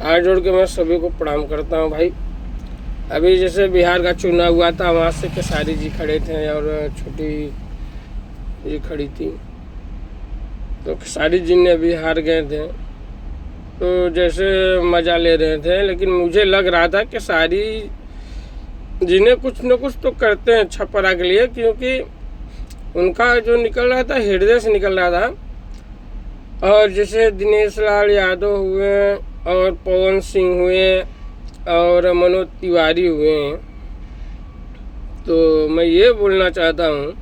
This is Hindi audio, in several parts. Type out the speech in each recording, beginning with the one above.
हाथ जोड़ के मैं सभी को प्रणाम करता हूँ भाई। अभी जैसे बिहार का चुनाव हुआ था, वहाँ से केसारी जी खड़े थे और छोटी जी खड़ी थी, तो केसारी जी ने अभी हार गए थे, तो जैसे मज़ा ले रहे थे, लेकिन मुझे लग रहा था कि केसारी जी ने कुछ न कुछ तो करते हैं छपरा के लिए, क्योंकि उनका जो निकल रहा था हृदय से निकल रहा था। और जैसे दिनेश लाल यादव हुए और पवन सिंह हुए और मनोज तिवारी हुए, तो मैं ये बोलना चाहता हूँ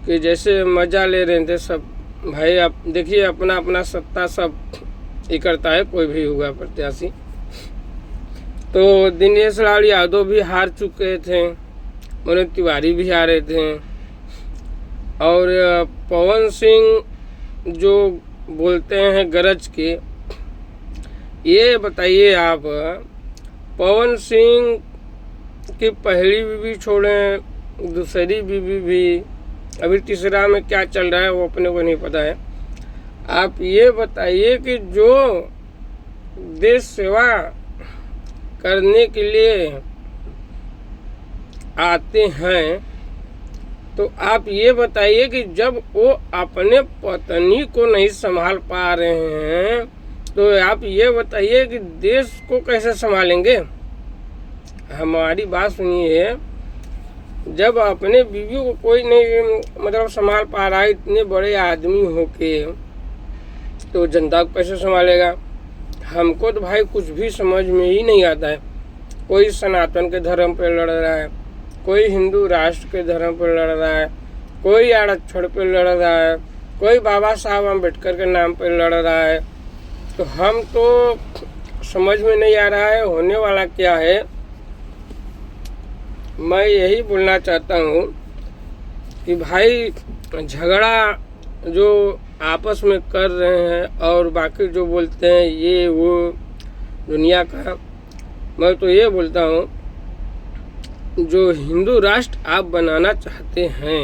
कि जैसे मज़ा ले रहे थे सब भाई। आप देखिए, अपना अपना सत्ता सब ये करता है, कोई भी हुआ प्रत्याशी। तो दिनेश लाल यादव भी हार चुके थे, मनोज तिवारी भी हारे थे, और पवन सिंह जो बोलते हैं गरज के, ये बताइए आप, पवन सिंह की पहली बीवी छोड़ें, दूसरी बीवी भी, अभी तीसरा में क्या चल रहा है वो अपने को नहीं पता है। आप ये बताइए कि जो देश सेवा करने के लिए आते हैं, तो आप ये बताइए कि जब वो अपने पत्नी को नहीं संभाल पा रहे हैं, तो आप ये बताइए कि देश को कैसे संभालेंगे। हमारी बात सुनिए, जब अपने बीवी को कोई नहीं मतलब संभाल पा रहा है, इतने बड़े आदमी होके, तो जनता को कैसे संभालेगा। हमको तो भाई कुछ भी समझ में ही नहीं आता है। कोई सनातन के धर्म पे लड़ रहा है, कोई हिंदू राष्ट्र के धर्म पर लड़ रहा है, कोई आरक्षण पर लड़ रहा है, कोई बाबा साहब अम्बेडकर के नाम पर लड़ रहा है। तो हम तो समझ में नहीं आ रहा है होने वाला क्या है। मैं यही बोलना चाहता हूँ कि भाई झगड़ा जो आपस में कर रहे हैं और बाकी जो बोलते हैं ये वो दुनिया का, मैं तो ये बोलता हूँ, जो हिंदू राष्ट्र आप बनाना चाहते हैं,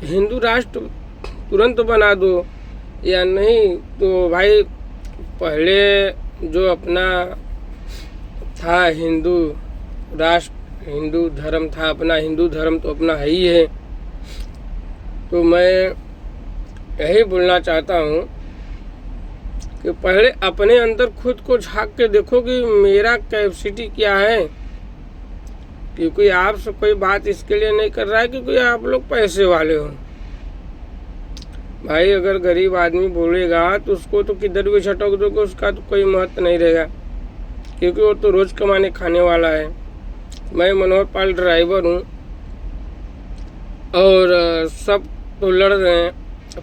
हिंदू राष्ट्र तुरंत बना दो, या नहीं तो भाई पहले जो अपना था हिंदू राष्ट्र, हिंदू धर्म था अपना, हिंदू धर्म तो अपना है ही है। तो मैं यही बोलना चाहता हूँ कि पहले अपने अंदर खुद को झांक के देखो कि मेरा कैपेसिटी क्या है। क्योंकि आपसे कोई बात इसके लिए नहीं कर रहा है क्योंकि आप लोग पैसे वाले हो भाई। अगर गरीब आदमी बोलेगा तो उसको तो किधर भी झटक दोगे, उसका तो कोई महत्व नहीं रहेगा, क्योंकि वो तो रोज़ कमाने खाने वाला है। मैं मनोहर पाल ड्राइवर हूँ और सब तो लड़ रहे हैं,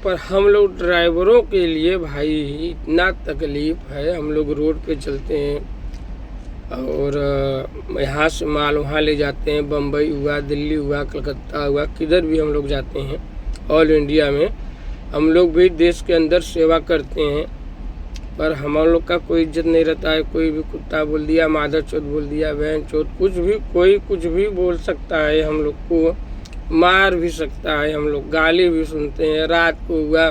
पर हम लोग ड्राइवरों के लिए भाई इतना तकलीफ़ है। हम लोग रोड पे चलते हैं और यहाँ से माल वहाँ ले जाते हैं, बम्बई हुआ, दिल्ली हुआ, कलकत्ता हुआ, किधर भी हम लोग जाते हैं, ऑल इंडिया में हम लोग भी देश के अंदर सेवा करते हैं। पर हम लोग का कोई इज्जत नहीं रहता है। कोई भी कुत्ता बोल दिया, मादर चौथ बोल दिया, बहन चौथ, कुछ भी कोई कुछ भी बोल सकता है, हम लोग को मार भी सकता है, हम लोग गाली भी सुनते हैं। रात को हुआ,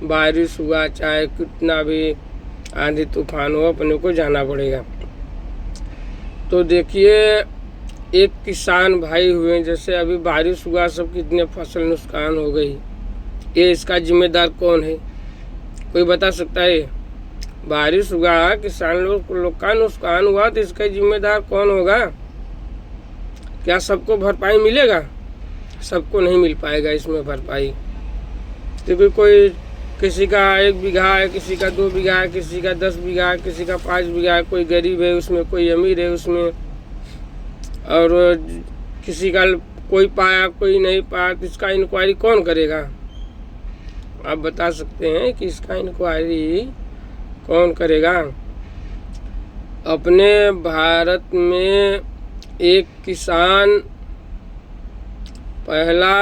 बारिश हुआ, चाहे कितना भी आंधी तूफान हो, अपने को जाना पड़ेगा। तो देखिए, एक किसान भाई हुए, जैसे अभी बारिश हुआ, सब कितने फसल नुकसान हो गई, ये इसका जिम्मेदार कौन है? कोई बता सकता है? बारिश हुआ, किसान लोग का नुकसान हुआ, तो इसका जिम्मेदार कौन होगा? क्या सबको भरपाई मिलेगा? सबको नहीं मिल पाएगा इसमें भरपाई, क्योंकि कोई किसी का 1 बीघा है, किसी का 2 बीघा है, किसी का 10 बीघा है, किसी का 5 बीघा है, कोई गरीब है उसमें, कोई अमीर है उसमें, और किसी का कोई पाया कोई नहीं पाया, तो इसका इंक्वायरी कौन करेगा? आप बता सकते हैं कि इसका इंक्वायरी कौन करेगा? अपने भारत में एक किसान पहला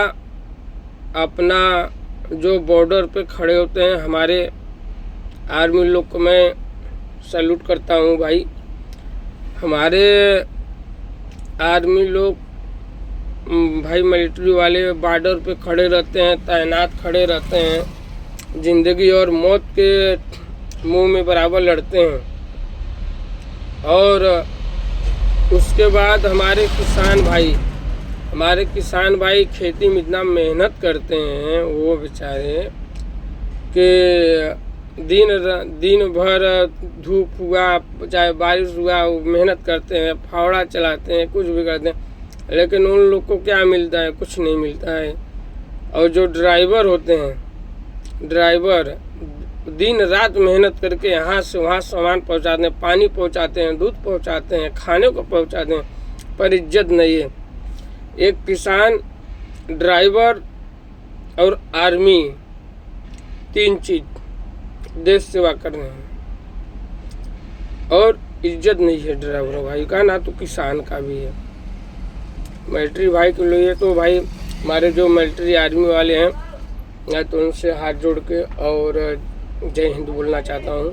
अपना जो बॉर्डर पे खड़े होते हैं, हमारे आर्मी लोग को मैं सैल्यूट करता हूँ भाई। हमारे आर्मी लोग भाई, मिलिट्री वाले बॉर्डर पे खड़े रहते हैं, तैनात खड़े रहते हैं, ज़िंदगी और मौत के मुंह में बराबर लड़ते हैं। और उसके बाद हमारे किसान भाई खेती में इतना मेहनत करते हैं वो बेचारे कि दिन भर धूप हुआ चाहे बारिश हुआ वो मेहनत करते हैं, फावड़ा चलाते हैं, कुछ भी करते हैं, लेकिन उन लोग को क्या मिलता है? कुछ नहीं मिलता है। और जो ड्राइवर होते हैं, ड्राइवर दिन रात मेहनत करके यहाँ से वहाँ सामान पहुँचाते हैं, पानी पहुँचाते हैं, दूध पहुँचाते हैं, खाने को पहुँचाते हैं, पर इज्जत नहीं है। एक किसान, ड्राइवर और आर्मी, 3 चीज़ देश सेवा करने हैं, और इज्जत नहीं है ड्राइवर भाई का, ना तो किसान का भी है। मिलिट्री भाई के लिए तो भाई हमारे जो मिलिट्री आर्मी वाले हैं, मैं तो उनसे हाथ जोड़ के और जय हिंद बोलना चाहता हूँ।